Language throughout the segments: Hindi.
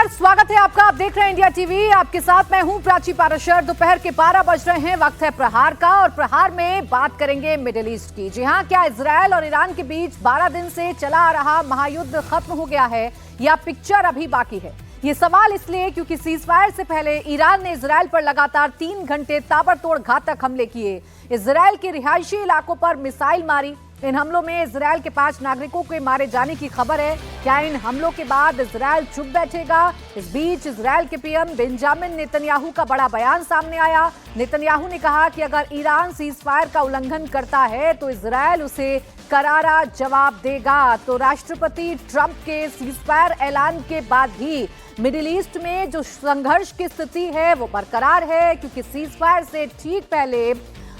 नमस्कार, स्वागत है आपका। आप देख रहे हैं इंडिया टीवी। आपके साथ मैं हूं प्राची पाराशर। दोपहर के 12 बज रहे हैं, वक्त है प्रहार का और प्रहार में बात करेंगे मिडिल ईस्ट की। जी हां, क्या इजरायल और ईरान के बीच 12 दिन से चला आ रहा महायुद्ध खत्म हो गया है या पिक्चर अभी बाकी है? ये सवाल इसलिए क्योंकि सीजफायर से पहले ईरान ने इजरायल पर लगातार 3 घंटे ताबड़तोड़ घातक हमले किए। इजरायल के रिहायशी इलाकों पर मिसाइल मारी। इन हमलों में इजरायल के 5 नागरिकों के मारे जाने की खबर है। क्या इन हमलों के बाद इजरायल चुप बैठेगा? इस बीच इजरायल के पीएम बेंजामिन नेतन्याहू का बड़ा बयान सामने आया। नेतन्याहू ने कहा कि अगर ईरान सीजफायर का उल्लंघन करता है तो इजरायल उसे करारा जवाब देगा। तो राष्ट्रपति ट्रंप के सीजफायर ऐलान के बाद भी मिडिल ईस्ट में जो संघर्ष की स्थिति है वो बरकरार है, क्योंकि सीजफायर से ठीक पहले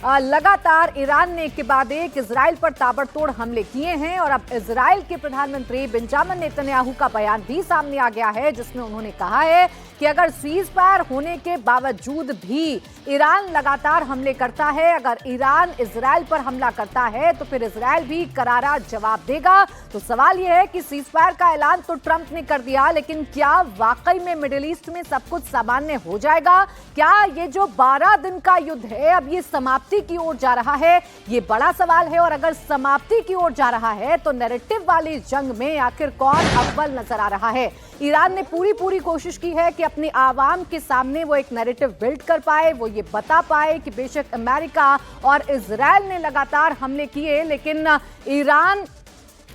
लगातार ईरान ने एक के बाद एक इजरायल पर ताबड़तोड़ हमले किए हैं। और अब इजरायल के प्रधानमंत्री बेंजामिन नेतन्याहू का बयान भी सामने आ गया है, जिसमें उन्होंने कहा है कि अगर सीजफायर होने के बावजूद भी ईरान लगातार हमले करता है, अगर ईरान इजरायल पर हमला करता है तो फिर इजरायल भी करारा जवाब देगा। तो सवाल यह है कि सीजफायर का ऐलान तो ट्रंप ने कर दिया, लेकिन क्या वाकई में मिडिल ईस्ट में सब कुछ सामान्य हो जाएगा? क्या ये जो 12 दिन का युद्ध है अब ये समाप्ति की ओर जा रहा है? ये बड़ा सवाल है। और अगर समाप्ति की ओर जा रहा है तो नैरेटिव वाली जंग में आखिर कौन अव्वल नजर आ रहा है? ईरान ने पूरी कोशिश की है कि अपनी आवाम के सामने वो एक नैरेटिव बिल्ड कर पाए, वो ये बता पाए कि बेशक अमेरिका और इजरायल ने लगातार हमले किए, लेकिन ईरान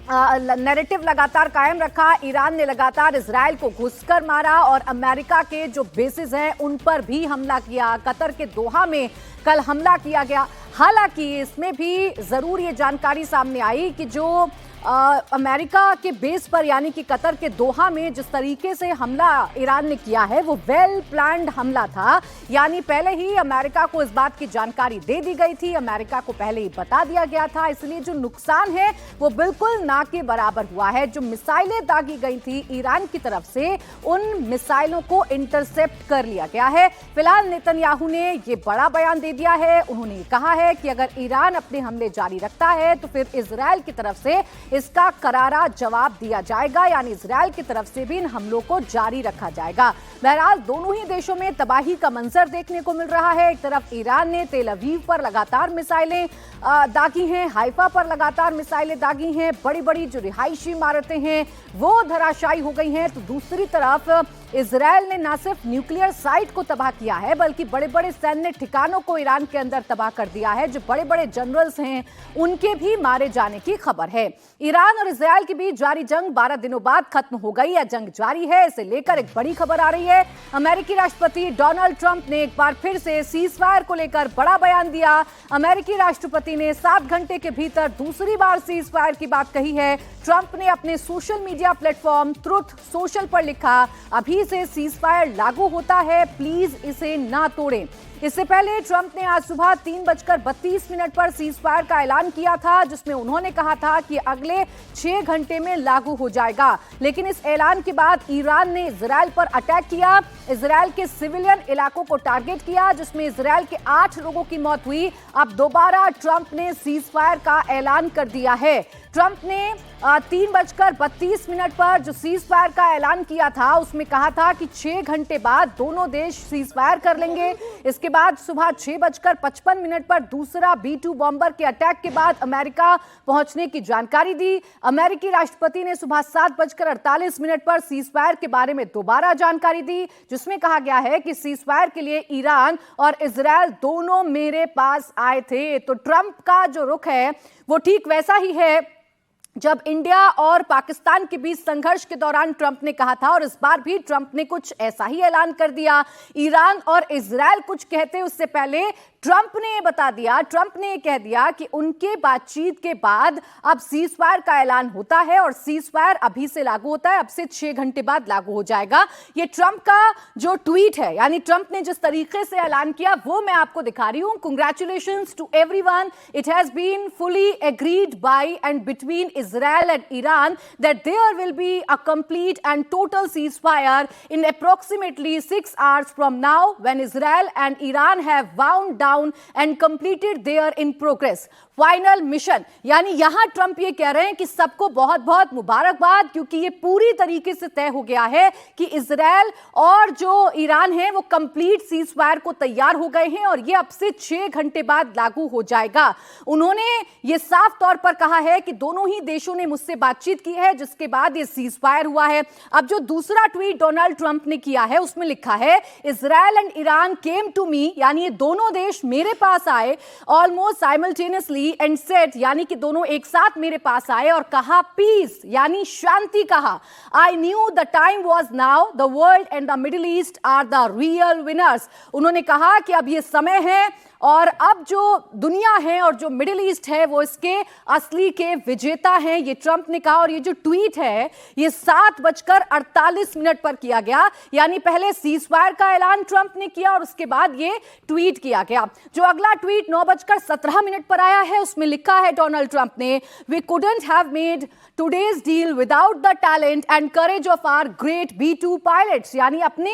नैरेटिव लगातार कायम रखा। ईरान ने लगातार इजरायल को घुसकर मारा और अमेरिका के जो बेसिस हैं उन पर भी हमला किया। कतर के दोहा में कल हमला किया गया। हालांकि इसमें भी जरूर ये जानकारी सामने आई कि जो अमेरिका के बेस पर यानी कि कतर के दोहा में जिस तरीके से हमला ईरान ने किया है वो वेल प्लान्ड हमला था। यानी पहले ही अमेरिका को इस बात की जानकारी दे दी गई थी, अमेरिका को पहले ही बता दिया गया था। इसलिए जो नुकसान है वो बिल्कुल ना के बराबर हुआ है। जो मिसाइलें दागी गई थी ईरान की तरफ से, उन मिसाइलों को इंटरसेप्ट कर लिया गया है। फिलहाल नेतन्याहू ने ये बड़ा बयान दे दिया है। उन्होंने कहा है कि अगर ईरान अपने हमले जारी रखता है तो फिर इजरायल की तरफ से इसका करारा जवाब दिया जाएगा, यानी इजरायल की तरफ से भी इन हमलों को जारी रखा जाएगा। बहरहाल दोनों ही देशों में तबाही का मंजर देखने को मिल रहा है। एक तरफ ईरान ने तेल अवीव पर लगातार मिसाइलें दागी हैं, हाइफा पर लगातार मिसाइलें दागी हैं, बड़ी बड़ी जो रिहायशी इमारतें हैं वो धराशायी हो गई हैं। तो दूसरी तरफ इजरायल ने न सिर्फ न्यूक्लियर साइट को तबाह किया है बल्कि बड़े बड़े सैन्य ठिकानों को ईरान के अंदर तबाह कर दिया है। जो बड़े बड़े जनरल्स हैं उनके भी मारे जाने की खबर है। ईरान और इजरायल के बीच जारी जंग 12 दिनों बाद खत्म हो गई या जंग जारी है, इसे लेकर एक बड़ी खबर आ रही है। अमेरिकी राष्ट्रपति डोनाल्ड ट्रंप ने एक बार फिर से सीजफायर को लेकर बड़ा बयान दिया। अमेरिकी राष्ट्रपति ने 7 घंटे के भीतर दूसरी बार सीजफायर की बात कही है। ट्रंप ने अपने social media platform truth social पर लिखा, अभी से सीजफायर लागू होता है, प्लीज इसे ना तोड़ें। इससे पहले ट्रंप ने आज सुबह 3:32 पर सीजफायर का ऐलान किया था, जिसमें उन्होंने कहा था कि अगले 6 घंटे में लागू हो जाएगा। लेकिन इस ऐलान के बाद ईरान ने इजरायल पर अटैक किया, इजरायल के सिविलियन इलाकों को टारगेट किया, जिसमें इजरायल के 8 लोगों की मौत हुई। अब दोबारा ट्रंप ने सीजफायर का ऐलान कर दिया है। ट्रंप ने 3:32 पर जो सीजफायर का ऐलान किया था उसमें कहा था कि 6 घंटे बाद दोनों देश सीजफायर कर लेंगे। इसके बाद सुबह 6:55 पर दूसरा B-2 बॉम्बर के अटैक के बाद अमेरिका पहुंचने की जानकारी दी। अमेरिकी राष्ट्रपति ने सुबह 7:48 पर सीजफायर के बारे में दोबारा जानकारी दी, जिसमें कहा गया है कि सीजफायर के लिए ईरान और इजरायल दोनों मेरे पास आए थे। तो ट्रंप का जो रुख है वो ठीक वैसा ही है जब इंडिया और पाकिस्तान के बीच संघर्ष के दौरान ट्रंप ने कहा था, और इस बार भी ट्रंप ने कुछ ऐसा ही ऐलान कर दिया। ईरान और इजरायल कुछ कहते उससे पहले ट्रंप ने ये बता दिया, ट्रंप ने ये कह दिया कि उनके बातचीत के बाद अब सीजफायर का ऐलान होता है और सीजफायर अभी से लागू होता है, अब से 6 घंटे बाद लागू हो जाएगा। ये ट्रंप का जो ट्वीट है, यानी ट्रंप ने जिस तरीके से ऐलान किया वो मैं आपको दिखा रही हूं। Congratulations to everyone, it has been fully agreed by and between Israel and Iran that there will be a complete and total ceasefire in approximately 6 hours from now when Israel and Iran have wound down and completed their in progress final mission. यानी यहां ट्रंप ये कह रहे हैं कि सबको बहुत बहुत मुबारकबाद, क्योंकि ये पूरी तरीके से तय हो गया है कि इजराइल और जो ईरान है वो कंप्लीट सीजफायर को तैयार हो गए हैं और ये अब से 6 घंटे बाद लागू हो जाएगा। उन्होंने ये साफ तौर पर कहा है कि दोनों ही देशों ने मुझसे बातचीत की है, जिसके बाद ये सीजफायर हुआ है। अब जो दूसरा ट्वीट डोनाल्ड ट्रंप ने किया है उसमें लिखा है, Israel and Iran came to me, यानी ये दोनों देश मेरे पास आए ऑलमोस्ट साइमल्टेनियसली एंड सेड, यानी कि दोनों एक साथ मेरे पास आए और कहा पीस, यानी शांति कहा। I knew the time was now, the world and the Middle East are the real winners. उन्होंने कहा कि अब ये समय है और अब जो दुनिया है और जो मिडिल ईस्ट है वो इसके असली के विजेता हैं, ये ट्रंप ने कहा। और ये जो ट्वीट है ये 7:48 पर किया गया, यानी पहले सीजफायर का ऐलान ट्रंप ने किया और उसके बाद ये ट्वीट किया गया। जो अगला ट्वीट 9:17 पर आया है उसमें लिखा है डोनाल्ड ट्रंप ने, we couldn't have made today's deal without the talent and courage of our great B2 pilots. यानी अपने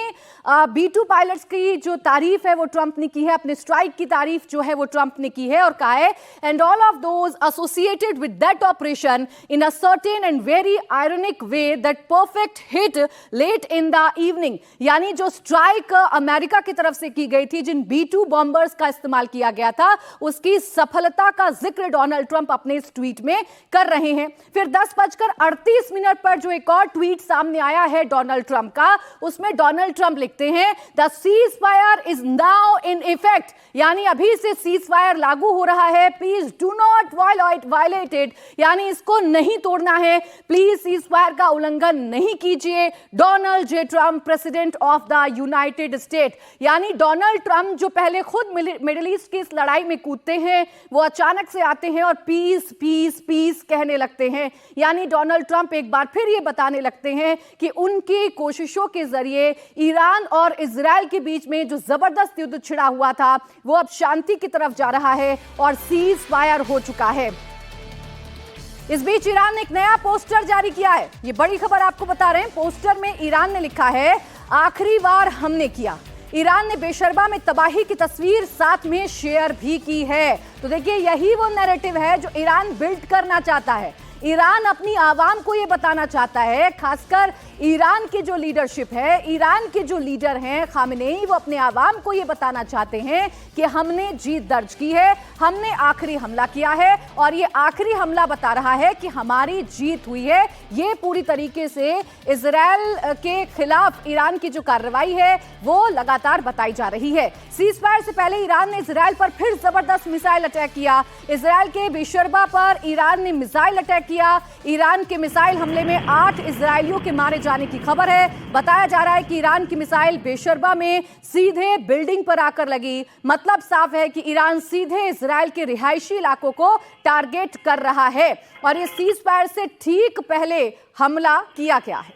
B2 पायलट्स की जो तारीफ है वो ट्रंप ने की है, अपने स्ट्राइक की तारीफ जो है वो ट्रंप ने की है और कहा है and all of those associated with that operation in a certain and very ironic way that perfect hit late in the evening. यानी जो स्ट्राइक अमेरिका की तरफ से की गई थी, जिन B2 बॉम्बर्स का इस्तेमाल किया गया था, उसकी सफलता का जिक्र डोनाल्ड ट्रंप अपने इस ट्वीट में कर रहे हैं। फिर 10:38 पर जो एक और ट्वीट सामने आया है डोनाल्ड ट्रंप का, उसमें डोनाल्ड ट्रंप लिखते हैं the cease fire is now in effect, यानी अभी से सीज फायर लागू हो रहा है, please do not violate it, यानी इसको नहीं तोड़ना है, प्लीज सीज फायर का उल्लंघन नहीं कीजिए। Donald J Trump, president of the United state. यानी डोनाल्ड ट्रंप जो पहले खुद मिडिल ईस्ट की इस लड़ाई में कूदते हैं, वो अचानक से आते हैं और पीस पीस पीस कहने लगते हैं। यानी डोनाल्ड ट्रंप एक बार फिर ये बताने लगते हैं कि उनकी कोशिशों के जरिए ईरान और इजराइल के बीच में जो जबरदस्त युद्ध छिड़ा हुआ था वो अब शांति की तरफ जा रहा है और सीज फायर हो चुका है। इस बीच ईरान ने एक नया पोस्टर जारी किया है, ये बड़ी खबर आपको बता रहे हैं। पोस्टर में ईरान ने लिखा है, आखिरी बार हमने किया। ईरान ने बेशर्मा में तबाही की तस्वीर साथ में शेयर भी की है। तो देखिए यही वो नैरेटिव है जो ईरान बिल्ड करना चाहता है। ईरान अपनी आवाम को ये बताना चाहता है, खासकर ईरान की जो लीडरशिप है, ईरान के जो लीडर हैं खामेनेई, वो अपने आवाम को ये बताना चाहते हैं कि हमने जीत दर्ज की है, हमने आखिरी हमला किया है और ये आखिरी हमला बता रहा है कि हमारी जीत हुई है। ये पूरी तरीके से इजराइल के खिलाफ ईरान की जो कार्रवाई है वो लगातार बताई जा रही है। सीज फायर से पहले ईरान ने इजराइल पर फिर जबरदस्त मिसाइल अटैक किया। इजराइल के बेशर्बा पर ईरान ने मिसाइल अटैक किया। ईरान के मिसाइल हमले में 8 इजरायलियों के मारे जाने की खबर है। बताया जा रहा है कि ईरान की मिसाइल बेशर्बा में सीधे बिल्डिंग पर आकर लगी। मतलब साफ है कि ईरान सीधे इजराइल के रिहायशी इलाकों को टारगेट कर रहा है और ये सीज फायर से ठीक पहले हमला किया गया है।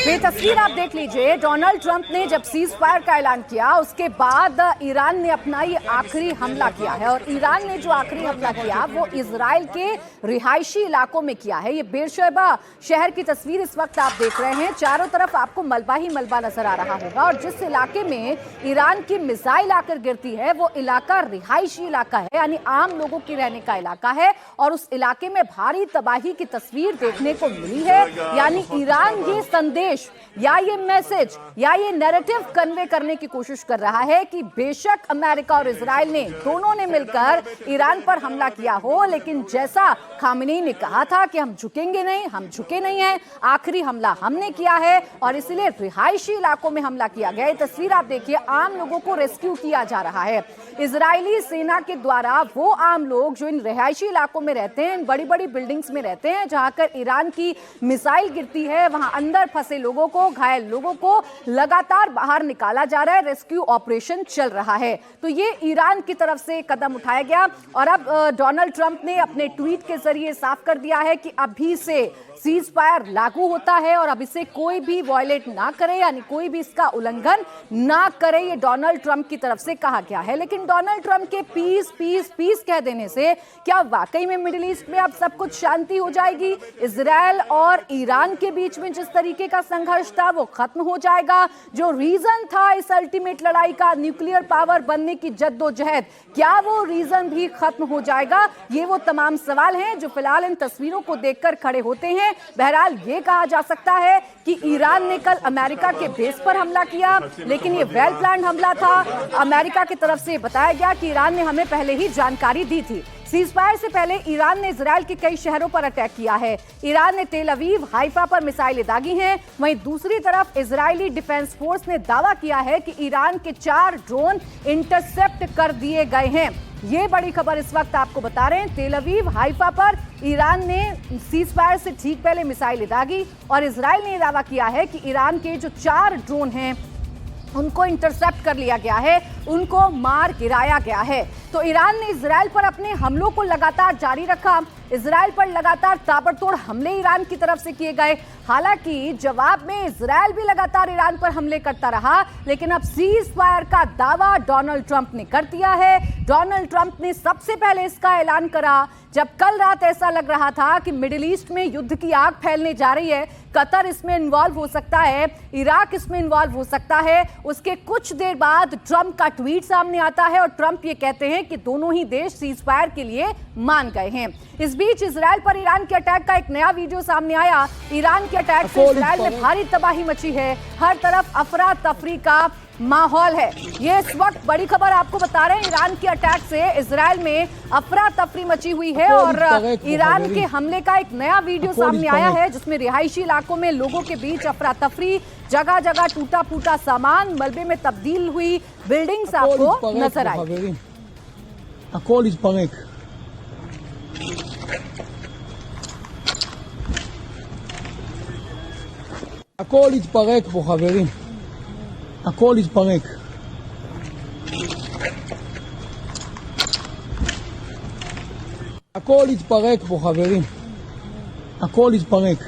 ये तस्वीर आप देख लीजिए, डोनाल्ड ट्रंप ने जब सीज फायर का ऐलान किया उसके बाद ईरान ने अपना ये आखिरी हमला किया है और ईरान ने जो आखिरी हमला किया वो इजराइल के रिहायशी इलाकों में किया है। ये बेरशेबा शहर की तस्वीर इस वक्त आप देख रहे हैं। चारों तरफ आपको मलबा ही मलबा नजर आ रहा होगा और जिस इलाके में ईरान की मिसाइल आकर गिरती है वो इलाका रिहायशी इलाका है, यानी आम लोगों के रहने का इलाका है और उस इलाके में भारी तबाही की तस्वीर देखने को मिली है। यानी ईरान ये संदेश या ये मैसेज या ये नैरेटिव कन्वे करने की कोशिश कर रहा है कि बेशक अमेरिका और इजराइल ने दोनों ने मिलकर ईरान पर हमला किया हो, लेकिन जैसा खामेनेई ने कहा था कि हम झुकेंगे नहीं, हम झुके नहीं हैं। आखिरी हमला हमने किया है और इसलिए रिहायशी इलाकों में हमला किया गया। ये तस्वीर आप देखिए, आम लोगों को रेस्क्यू किया जा रहा है। इजरायली सेना के द्वारा वो आम लोग जो इन रिहायशी इलाकों में रहते हैं, इन बड़ी बड़ी बिल्डिंग्स में रहते हैं जहां कर ईरान की मिसाइल गिरती है, वहां अंदर फंसे लोगों को को, घायल लोगों को लगातार बाहर निकाला जा रहा है, रेस्क्यू ऑपरेशन चल रहा है। तो ये ईरान की तरफ से कदम उठाया गया और अब डोनाल्ड ट्रंप ने अपने ट्वीट के जरिए साफ कर दिया है कि अभी से सीज फायर लागू होता है और अब इसे कोई भी वायलेट ना करे, यानी कोई भी इसका उल्लंघन ना करे, ये डोनाल्ड ट्रंप की तरफ से कहा गया है। लेकिन डोनाल्ड ट्रंप के पीस पीस पीस कह देने से क्या वाकई में मिडिल ईस्ट में अब सब कुछ शांति हो जाएगी? इजराइल और ईरान के बीच में जिस तरीके का संघर्ष था वो खत्म हो जाएगा? जो रीजन था इस अल्टीमेट लड़ाई का, न्यूक्लियर पावर बनने की जद्दोजहद, क्या वो रीजन भी खत्म हो जाएगा? ये वो तमाम सवाल हैं जो फिलहाल इन तस्वीरों को देखकर खड़े होते हैं। बहरहाल ये कहा जा सकता है कि ईरान ने कल अमेरिका के बेस पर हमला किया, लेकिन ये वेल प्लान्ड हमला था। अमेरिका की तरफ से बताया गया कि ईरान ने हमें पहले ही जानकारी दी थी। सीजफायर से पहले ईरान ने इजराइल के कई शहरों पर अटैक किया है। ईरान ने तेल अवीव, हाइफा पर मिसाइलें दागी हैं। वहीं दूसरी तरफ इजरायली डिफेंस फोर्स ने दावा किया है कि ईरान के 4 ड्रोन इंटरसेप्ट कर दिए गए हैं। ये बड़ी खबर इस वक्त आपको बता रहे हैं। तेल अवीव, हाइफा पर ईरान ने सीजफायर से ठीक पहले मिसाइलें दागी और इजराइल ने दावा किया है कि ईरान के जो 4 ड्रोन हैं उनको इंटरसेप्ट कर लिया गया है, उनको मार गिराया गया है। तो ईरान ने इजराइल पर अपने हमलों को लगातार जारी रखा। इजराइल पर लगातार ताबड़तोड़ हमले ईरान की तरफ से किए गए। हालांकि जवाब में इजराइल भी लगातार ईरान पर हमले करता रहा, लेकिन अब सीज फायर का दावा डोनाल्ड ट्रंप ने कर दिया है। डोनाल्ड ट्रंप ने सबसे पहले इसका ऐलान करा जब कल रात ऐसा लग रहा था कि मिडिल ईस्ट में युद्ध की आग फैलने जा रही है। कतर इसमें इन्वॉल्व हो सकता है, इराक इसमें इन्वॉल्व हो सकता है। उसके कुछ देर बाद ट्रंप का ट्वीट सामने आता है और ट्रंप ये कहते हैं कि दोनों ही देश सीज फायर के लिए मान गए हैं। इस बीच इजराइल पर ईरान के अटैक का एक नया वीडियो सामने आया। ईरान के अटैक से इजराइल में भारी तबाही मची है। हर तरफ अफरा तफरी का माहौल है। ये इस वक्त बड़ी खबर आपको बता रहे हैं। ईरान के अटैक से इजराइल में अफरा तफरी मची हुई है और ईरान के हमले का एक नया वीडियो सामने आया है जिसमें रिहायशी इलाकों में लोगों के बीच अफरा तफरी, जगह जगह टूटा फूटा सामान, मलबे में तब्दील हुई बिल्डिंग्स आपको नजर आई। הכל התפרק. הכל התפרק פה, חברים. הכל התפרק. הכל התפרק פה, חברים. הכל התפרק.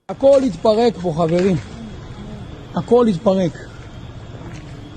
הכל התפרק פה, חברים. הכל התפרק.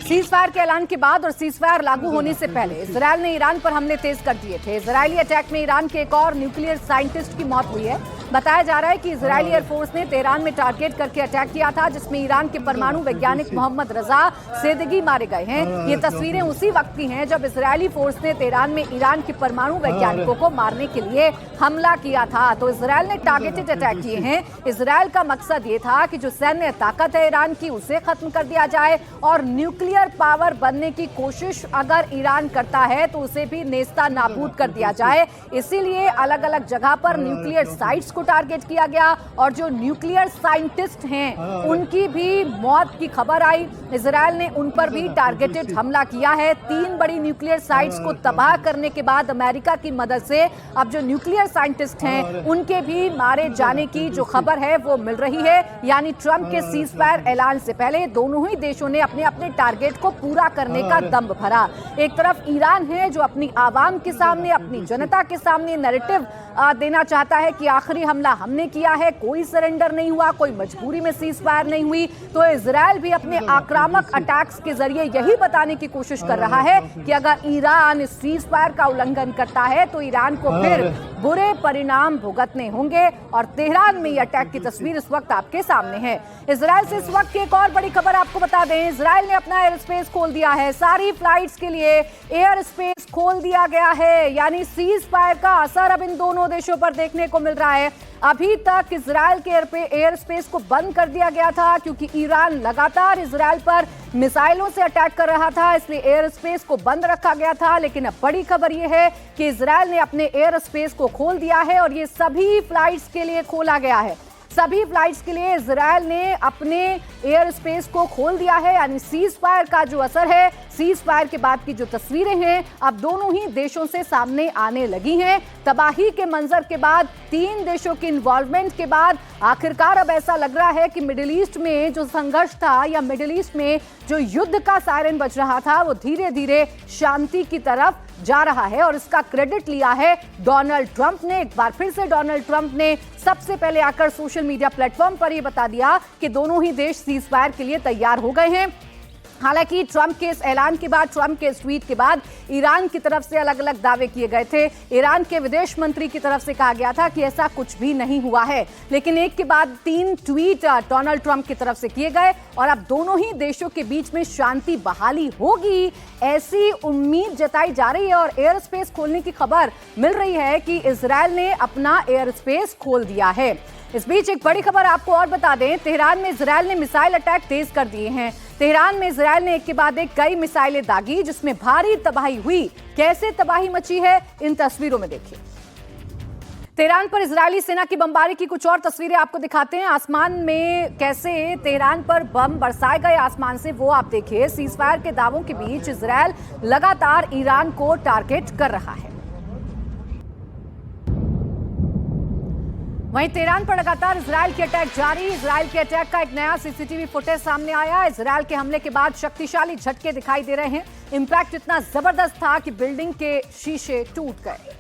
सीजफायर के ऐलान के बाद और सीजफायर लागू होने से पहले इजराइल ने ईरान पर हमले तेज कर दिए थे। इजरायली अटैक में ईरान के एक और न्यूक्लियर साइंटिस्ट की मौत हुई है। बताया जा रहा है कि इजरायली एयरफोर्स ने तेहरान में टारगेट करके अटैक किया था जिसमें ईरान के परमाणु वैज्ञानिक मोहम्मद रजा सेदगी मारे गए हैं। ये तस्वीरें उसी वक्त की हैं जब इजरायली फोर्स ने तेहरान में ईरान के परमाणु वैज्ञानिकों को मारने के लिए हमला किया था। तो इजराइल ने टारगेटेड अटैक किए हैं। इजराइल का मकसद ये था कि जो सैन्य ताकत है ईरान की उसे खत्म कर दिया जाए और न्यूक्लियर पावर बनने की कोशिश अगर ईरान करता है तो उसे भी नेस्ता नाबूद कर दिया जाए। इसीलिए अलग अलग जगह पर न्यूक्लियर साइट्स को टारगेट किया गया और जो न्यूक्लियर साइंटिस्ट हैं उनकी भी मौत की खबर आई। इजराइल ने उन पर भी टारगेटेड हमला किया है। 3 बड़ी न्यूक्लियर साइट्स को तबाह करने के बाद अमेरिका की मदद से अब जो न्यूक्लियर साइंटिस्ट हैं उनके भी मारे जाने की जो खबर है वो मिल रही है। यानी ट्रंप के सीज फायर ऐलान से पहले दोनों ही देशों ने अपने अपने टारगेट को पूरा करने का दम भरा। एक तरफ ईरान है जो अपनी आवाम के सामने, अपनी जनता के सामने नैरेटिव देना चाहता है कि आखिरी हमला हमने किया है, कोई सरेंडर नहीं हुआ, कोई मजबूरी में सीज फायर नहीं हुई। तो इजराइल भी अपने आक्रामक अटैक्स के जरिए यही बताने की कोशिश कर रहा है कि अगर ईरान इस सीज फायर का उल्लंघन करता है तो ईरान को फिर बुरे परिणाम भुगतने होंगे। और तेहरान में यह अटैक की तस्वीर इस वक्त आपके सामने है। इजराइल से इस वक्त की एक और बड़ी खबर आपको बता दें। इजराइल ने अपना एयर स्पेस खोल दिया है। सारी फ्लाइट्स के लिए एयर स्पेस खोल दिया गया है। यानी सीज फायर का असर अब इन दोनों देशों पर देखने को मिल रहा है। अभी तक इजराइल के एयर स्पेस को बंद कर दिया गया था क्योंकि ईरान लगातार इजराइल पर मिसाइलों से अटैक कर रहा था, इसलिए एयर स्पेस को बंद रखा गया था। लेकिन अब बड़ी खबर यह है कि इजराइल ने अपने एयर स्पेस को खोल दिया है और ये सभी फ्लाइट्स के लिए खोला गया है। सभी फ्लाइट्स के लिए इजरायल ने अपने एयर स्पेस को खोल दिया है। यानी सीज फायर का जो असर है, सीज फायर के बाद की जो तस्वीरें हैं अब दोनों ही देशों से सामने आने लगी हैं। तबाही के मंजर के बाद, 3 देशों के इन्वॉल्वमेंट के बाद आखिरकार अब ऐसा लग रहा है कि मिडिल ईस्ट में जो संघर्ष था या मिडिल ईस्ट में जो युद्ध का सायरन बज रहा था वो धीरे धीरे शांति की तरफ जा रहा है। और इसका क्रेडिट लिया है डोनाल्ड ट्रंप ने। एक बार फिर से डोनाल्ड ट्रंप ने सबसे पहले आकर सोशल मीडिया प्लेटफॉर्म पर यह बता दिया कि दोनों ही देश सीज फायर के लिए तैयार हो गए हैं। हालांकि ट्रंप के इस ऐलान के बाद, ट्रंप के इस ट्वीट के बाद ईरान की तरफ से अलग अलग दावे किए गए थे। ईरान के विदेश मंत्री की तरफ से कहा गया था कि ऐसा कुछ भी नहीं हुआ है, लेकिन एक के बाद 3 ट्वीट डोनाल्ड ट्रंप की तरफ से किए गए और अब दोनों ही देशों के बीच में शांति बहाली होगी, ऐसी उम्मीद जताई जा रही है। और एयर स्पेस खोलने की खबर मिल रही है कि इजरायल ने अपना एयर स्पेस खोल दिया है। इस बीच एक बड़ी खबर आपको और बता दें, तेहरान में इजरायल ने मिसाइल अटैक तेज कर दिए हैं। तेहरान में इजरायल ने एक के बाद एक कई मिसाइलें दागी जिसमें भारी तबाही हुई। कैसे तबाही मची है, इन तस्वीरों में देखिए। तेहरान पर इजरायली सेना की बमबारी की कुछ और तस्वीरें आपको दिखाते हैं। आसमान में कैसे तेहरान पर बम बरसाए गए आसमान से, वो आप देखिए। सीज फायर के दावों के बीच इजरायल लगातार ईरान को टारगेट कर रहा है। वहीं तेहरान पर लगातार इजरायल के अटैक जारी। इजरायल के अटैक का एक नया सीसीटीवी फुटेज सामने आया। इजरायल के हमले के बाद शक्तिशाली झटके दिखाई दे रहे हैं। इंपैक्ट इतना जबरदस्त था कि बिल्डिंग के शीशे टूट गए।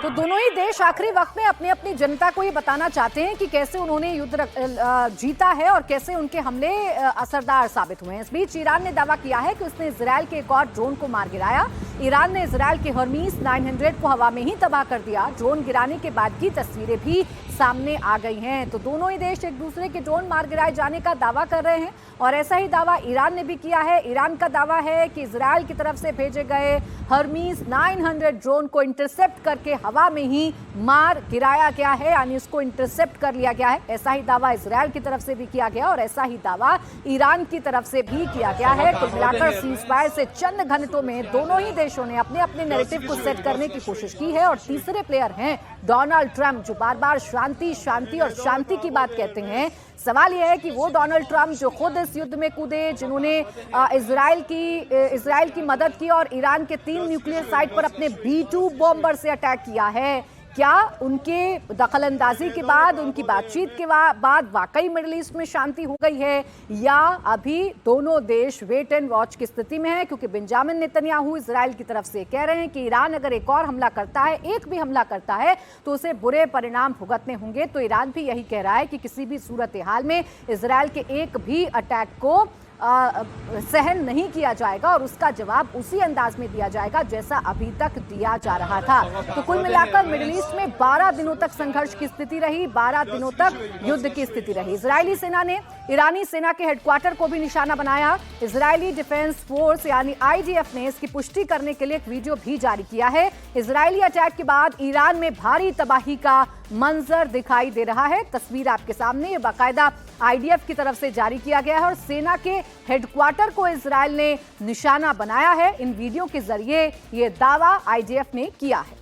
तो दोनों ही देश आखिरी वक्त में अपनी अपनी जनता को ये बताना चाहते हैं कि कैसे उन्होंने युद्ध जीता है और कैसे उनके हमले असरदार साबित हुए हैं। इस बीच ईरान ने दावा किया है कि उसने इजरायल के एक और ड्रोन को मार गिराया। ईरान ने इजरायल के हर्मीस 900 को हवा में ही तबाह कर दिया। ड्रोन गिराने के बाद की तस्वीरें भी सामने आ गई हैं। तो दोनों ही देश एक दूसरे के ड्रोन मार गिराए जाने का दावा कर रहे हैं और ऐसा ही दावा ईरान ने भी किया है। ईरान का दावा है कि इजरायल की तरफ से भेजे गए हर्मीस 900 ड्रोन को इंटरसेप्ट करके हवा में ही मार गिराया गया है, यानी इसको इंटरसेप्ट कर लिया गया है। ऐसा ही दावा इजरायल की तरफ से भी किया गया और ऐसा ही दावा ईरान की तरफ से भी किया गया है। कुल मिलाकर सीज फायर से चंद घंटों में दोनों ही देशों ने अपने अपने नैरेटिव को सेट करने की कोशिश की है। और तीसरे प्लेयर हैं डोनाल्ड ट्रंप, जो बार बार शांति शांति और शांति की बात कहते हैं। सवाल यह है कि वो डोनाल्ड ट्रंप जो खुद इस युद्ध में कूदे, जिन्होंने इजरायल की मदद की और ईरान के 3 न्यूक्लियर साइट पर अपने B-2 बॉम्बर से अटैक किया है, क्या उनके दखलंदाजी के बाद, उनकी बातचीत के बाद वाकई मिडिल ईस्ट में शांति हो गई है या अभी दोनों देश वेट एंड वॉच की स्थिति में है? क्योंकि बेंजामिन नेतन्याहू इजरायल की तरफ से कह रहे हैं कि ईरान अगर एक और हमला करता है, एक भी हमला करता है, तो उसे बुरे परिणाम भुगतने होंगे। तो ईरान भी यही कह रहा है कि किसी भी सूरत हाल में इजरायल के एक भी अटैक को सहन नहीं किया जाएगा और उसका जवाब उसी अंदाज में दिया जाएगा जैसा अभी तक दिया जा रहा था। तो कुल मिलाकर मिडिल ईस्ट में 12 दिनों तक संघर्ष की स्थिति रही, 12 दिनों तक युद्ध की स्थिति रही। इजरायली सेना ने ईरानी सेना के हेडक्वार्टर को भी निशाना बनाया। इजरायली डिफेंस फोर्स यानी IDF ने इसकी पुष्टि करने के लिए एक वीडियो भी जारी किया है। इजरायली अटैक के बाद ईरान में भारी तबाही का मंजर दिखाई दे रहा है। तस्वीर आपके सामने, ये बाकायदा IDF की तरफ से जारी किया गया है और सेना के हेडक्वार्टर को इजरायल ने निशाना बनाया है। इन वीडियो के जरिए ये दावा IDF ने किया है।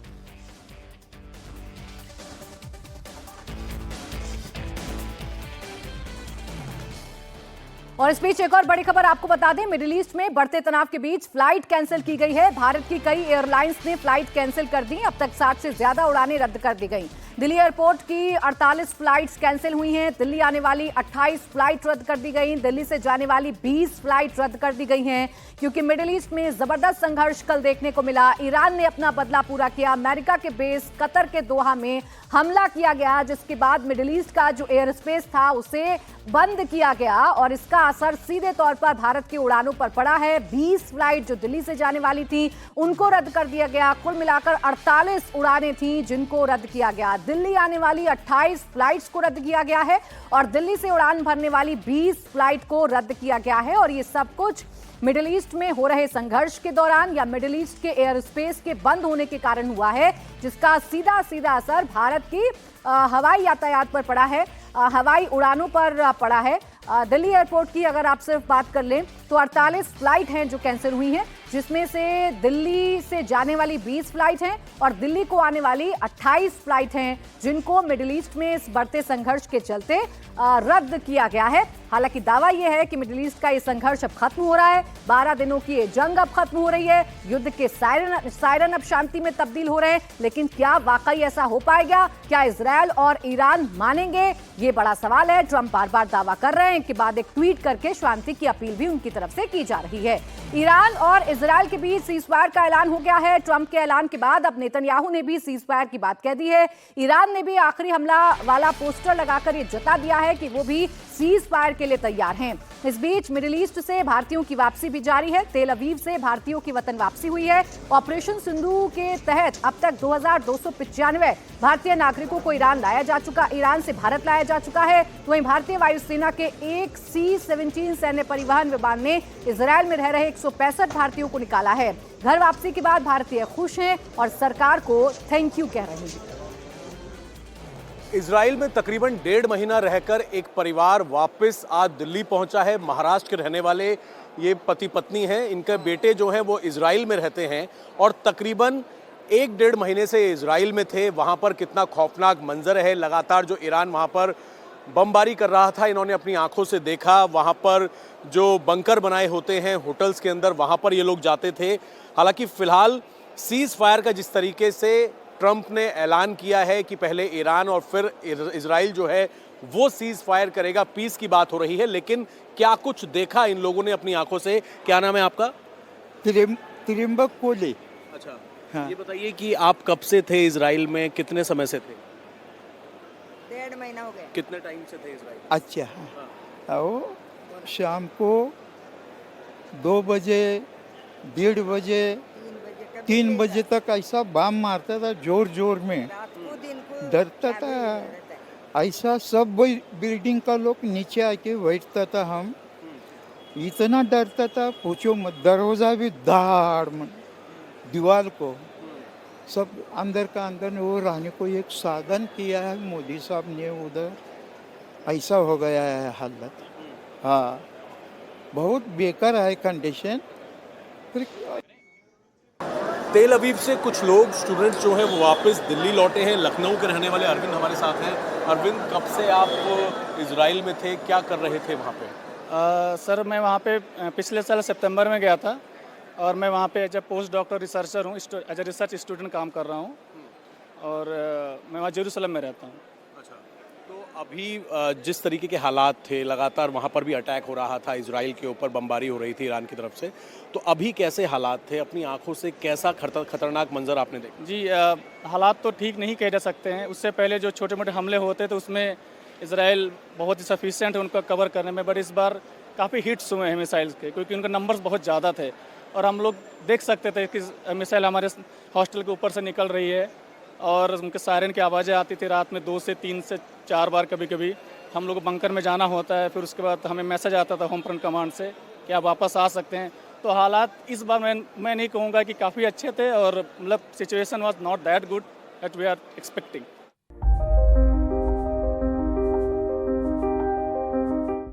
और इस बीच एक और बड़ी खबर आपको बता दें, मिडिल ईस्ट में बढ़ते तनाव के बीच फ्लाइट कैंसिल की गई है। भारत की कई एयरलाइंस ने फ्लाइट कैंसिल कर दी। अब तक 60 से ज्यादा उड़ानें रद्द कर दी गई। दिल्ली एयरपोर्ट की 48 फ्लाइट्स कैंसिल हुई हैं। दिल्ली आने वाली 28 फ्लाइट रद्द कर दी गई। दिल्ली से जाने वाली 20 फ्लाइट रद्द कर दी गई हैं क्योंकि मिडिल ईस्ट में जबरदस्त संघर्ष कल देखने को मिला। ईरान ने अपना बदला पूरा किया। अमेरिका के बेस कतर के दोहा में हमला किया गया, जिसके बाद मिडिल ईस्ट का जो एयर स्पेस था उसे बंद किया गया और इसका असर सीधे तौर पर भारत की उड़ानों पर पड़ा है। 20 फ्लाइट जो दिल्ली से जाने वाली थी उनको रद्द कर दिया गया। कुल मिलाकर 48 उड़ानें थी जिनको रद्द किया गया। दिल्ली आने वाली 28 फ्लाइट्स को रद्द किया गया है और दिल्ली से उड़ान भरने वाली 20 फ्लाइट को रद्द किया गया है। और ये सब कुछ मिडिल ईस्ट में हो रहे संघर्ष के दौरान या मिडिल ईस्ट के एयर स्पेस के बंद होने के कारण हुआ है, जिसका सीधा सीधा असर भारत की हवाई यातायात पर पड़ा है, हवाई उड़ानों पर पड़ा है। दिल्ली एयरपोर्ट की अगर आप सिर्फ बात कर लें तो 48 फ्लाइट हैं जो कैंसिल हुई हैं, जिसमें से दिल्ली से जाने वाली 20 फ्लाइट हैं और दिल्ली को आने वाली 28 फ्लाइट हैं जिनको मिडिल ईस्ट में इस बढ़ते संघर्ष के चलते रद्द किया गया है। हालांकि दावा यह है कि मिडिल ईस्ट का ये संघर्ष अब खत्म हो रहा है। 12 दिनों की ये जंग अब खत्म हो रही है। युद्ध के सायरन अब शांति में तब्दील हो रहे हैं। लेकिन क्या वाकई ऐसा हो पाएगा? क्या इजरायल और ईरान मानेंगे? ये बड़ा सवाल है। ट्रंप बार बार दावा कर रहे हैं, के बाद एक ट्वीट करके शांति की अपील भी उनकी तरफ से की जा रही है। ईरान और इजरायल के बीच सीजफायर का ऐलान हो गया है। ट्रंप के ऐलान के बाद अब नेतन्याहू ने भी सीजफायर की बात कह दी है। ईरान ने भी आखिरी हमला वाला पोस्टर लगाकर ये जता दिया है कि वो भी सीजफायर के लिए तैयार हैं। इस बीच मिडिल ईस्ट से भारतीयों की वापसी भी जारी है। तेल अवीव से भारतीयों की वतन वापसी हुई है। ऑपरेशन सिंधु के तहत अब तक 2295 भारतीय नागरिकों को ईरान से भारत लाया जा चुका है। वहीं भारतीय वायुसेना के एक C-17 सैन्य परिवहन विमान ने इजरायल में रह रहे 165 भारतीयों को निकाला है। घर वापसी के बाद भारतीय खुश हैं और सरकार को थैंक यू कह रहे हैं। इजराइल में तकरीबन 1.5 महीना रहकर एक परिवार वापस आज दिल्ली पहुंचा है। महाराष्ट्र के रहने वाले ये पति पत्नी हैं। इनके बेटे जो हैं वो इजराइल में रहते हैं और तकरीबन 1-1.5 महीने से इजराइल में थे। वहाँ पर कितना खौफनाक मंजर है। लगातार जो ईरान वहाँ पर बमबारी कर रहा था, इन्होंने अपनी आंखों से देखा। वहाँ पर जो बंकर बनाए होते हैं होटल्स के अंदर, वहाँ पर ये लोग जाते थे। हालांकि फ़िलहाल सीज़ फायर का जिस तरीके से ट्रंप ने ऐलान किया है कि पहले ईरान और फिर इजराइल जो है वो सीज़ फायर करेगा, पीस की बात हो रही है। लेकिन क्या कुछ देखा इन लोगों ने अपनी आंखों से? क्या नाम है आपका? त्रिम्बक कोहली। अच्छा, हाँ। ये बताइए कि आप कब से थे इजराइल में, कितने समय से थे? 1.5 महीना हो गया। कितने टाइम से थे इजराइल? अच्छा, आओ शाम को 2 बजे, 1:30 बजे, 3 बजे तक ऐसा बम मारता था जोर जोर में, रात को दिन को डरता 4 बजे था। रहता है। ऐसा सब बिल्डिंग का लोग नीचे आके बैठता था। हम इतना डरता था पूछो मत। दरवाजा भी दाड़ दीवार को सब अंदर का अंदर वो रहने को एक साधन किया है मोदी साहब ने उधर। ऐसा हो गया है हालत। हाँ, बहुत बेकार है कंडीशन। तेल अवीव से कुछ लोग स्टूडेंट्स जो हैं वो वापस दिल्ली लौटे हैं। लखनऊ के रहने वाले अरविंद हमारे साथ हैं। अरविंद, कब से आप इजराइल में थे, क्या कर रहे थे वहाँ पे? सर मैं वहाँ पे पिछले साल सितंबर में गया था और मैं वहाँ पे as a post doctor researcher हूँ, एज ए रिसर्च स्टूडेंट काम कर रहा हूँ और मैं वहाँ जेरूसलम में रहता हूँ। अच्छा, तो अभी जिस तरीके के हालात थे, लगातार वहाँ पर भी अटैक हो रहा था, इजराइल के ऊपर बमबारी हो रही थी ईरान की तरफ से, तो अभी कैसे हालात थे? अपनी आंखों से कैसा खतरनाक मंजर आपने देखा? जी, हालात तो ठीक नहीं कहे जा सकते हैं। उससे पहले जो छोटे मोटे हमले होते थे उसमें इजराइल बहुत ही सफिशिएंट है उनको कवर करने में, बट इस बार काफ़ी हिट्स हुए हैं मिसाइल्स के, क्योंकि उनके नंबर्स बहुत ज़्यादा थे और हम लोग देख सकते थे कि मिसाइल हमारे हॉस्टल के ऊपर से निकल रही है और उनके सायरन की आवाज़ें आती थी रात में 2 से 3 से 4 बार कभी कभी। हम लोग बंकर में जाना होता है, फिर उसके बाद हमें मैसेज आता था होम फ्रंट कमांड से कि आप वापस आ सकते हैं। तो हालात इस बार मैं नहीं कहूँगा कि काफ़ी अच्छे थे और मतलब situation was not that good that we are expecting.